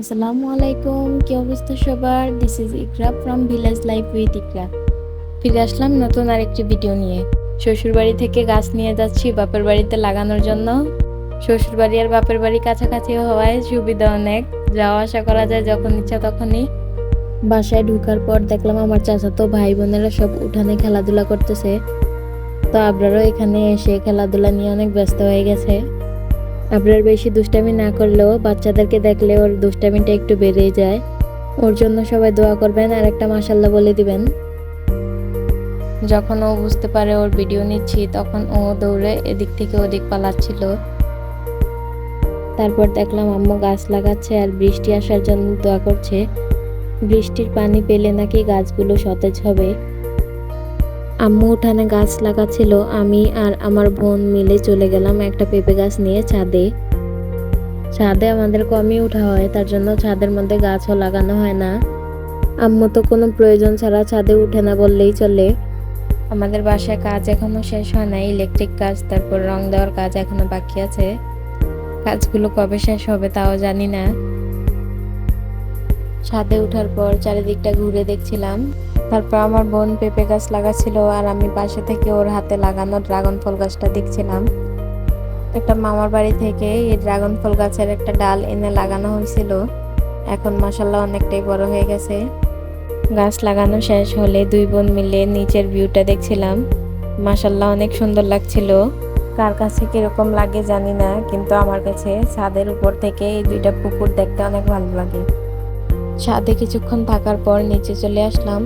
আসসালামু আলাইকুম, কি অবস্থা সবার? This is Iqra from village life with Iqra. ফিরে আসলাম নতুন আরেকটি ভিডিও নিয়ে। শ্বশুর বাড়ি থেকে গাছ নিয়ে যাচ্ছি বাপের বাড়িতে লাগানোর জন্য। শ্বশুর বাড়ি আর বাপের বাড়ি কাছাকাছি হওয়ায় সুবিধা অনেক, যাওয়া আসা করা যায় যখন ইচ্ছা তখনই। বাসায় ঢোকার পর দেখলাম আমার চাচাতো ভাই বোনেরা সব উঠানে খেলাধুলা করতেছে। তো আবরারও এখানে এসে খেলাধুলা নিয়ে অনেক ব্যস্ত হয়ে গেছে। আবরার বেশি দুষ্টামি না করলেও বাচ্চাদেরকে দেখলে ওর দুষ্টামিটা একটু বেড়েই যায়। ওর জন্য সবাই দোয়া করবেন আর একটা মাশাল্লাহ বলে দিবেন। যখন ও বুঝতে পারে ওর ভিডিও নিচ্ছি তখন ও দৌড়ে এদিক থেকে ওদিক পালাচ্ছিল। তারপর দেখলাম আম্মু গাছ লাগাচ্ছে আর বৃষ্টি আসার জন্য দোয়া করছে। বৃষ্টির পানি পেলে নাকি গাছগুলো সতেজ হবে। আম্মু উঠানে গাছ লাগাচ্ছিল, আমি আর আমার বোন মিলে চলে গেলাম একটা পেঁপে গাছ নিয়ে ছাদে। ছাদে আমাদের কমই উঠা হয়, তার জন্য ছাদের মধ্যে গাছও লাগানো হয় না। আম্মু তো কোনো প্রয়োজন ছাড়া ছাদে উঠে না বললেই চলে। আমাদের বাসায় কাজ এখনো শেষ হয় না, ইলেকট্রিক কাজ, তারপর রং দেওয়ার কাজ এখনো বাকি আছে। কাজগুলো কবে শেষ হবে তাও জানি না। ছাদে ওঠার পর চারিদিকটা ঘুরে দেখছিলাম। তারপর আমার বোন পেঁপে গাছ লাগাচ্ছিল আর আমি পাশে থেকে ওর হাতে লাগানো ড্রাগন ফল গাছটা দেখছিলাম। একটা মামার বাড়ি থেকে এই ড্রাগন ফল গাছের একটা ডাল এনে লাগানো হয়েছিল। এখন মাশাল্লাহ অনেকটাই বড় হয়ে গেছে। গাছ লাগানো শেষ হলে দুই বোন মিলে নিচের ভিউটা দেখছিলাম। মাশাল্লাহ অনেক সুন্দর লাগছিল। কার কাছে কিরকম লাগে জানি না, কিন্তু আমার কাছে ছাদের উপর থেকে এই দুইটা পুকুর দেখতে অনেক ভালো লাগে। ছাদে কিছুক্ষণ থাকার পর নিচে চলে আসলাম।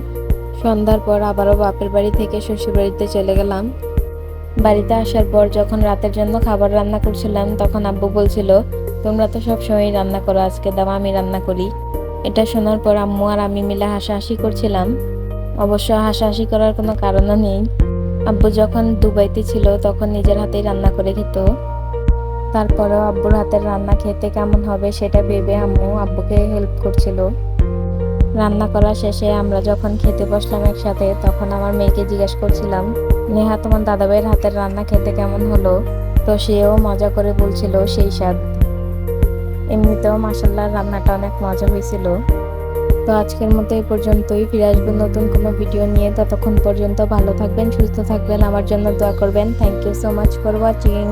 সন্ধ্যার পর আবারও বাপের বাড়ি থেকে শ্বশুর বাড়িতে চলে গেলাম। বাড়িতে আসার পর যখন রাতের জন্য খাবার রান্না করছিলাম তখন আব্বু বলছিল, তোমরা তো সব সময় রান্না করো, আজকে দাও আমি রান্না করি। এটা শোনার পর আম্মু আর আমি মিলে হাসাহাসি করছিলাম। অবশ্য হাসাহাসি করার কোনো কারণও নেই। আব্বু যখন দুবাইতে ছিল তখন নিজের হাতেই রান্না করে খেত। তারপরেও আব্বুর হাতের রান্না খেতে কেমন হবে সেটা ভেবে আম্মু আব্বুকে হেল্প করছিল। রান্না করা শেষে আমরা যখন খেতে বসলাম একসাথে তখন আমার মেয়েকে জিজ্ঞেস করছিলাম, নেহা তোমার দাদাভাইয়ের হাতের রান্না খেতে কেমন হলো? তো সেও মজা করে বলছিল সেই স্বাদ। এমনিতেও মাসাল্লাহ রান্নাটা অনেক মজা হয়েছিল। তো আজকের মতো এই পর্যন্তই, ফিরে আসবো নতুন কোনো ভিডিও নিয়ে। ততক্ষণ পর্যন্ত ভালো থাকবেন, সুস্থ থাকবেন, আমার জন্য দোয়া করবেন। Thank you so much for watching.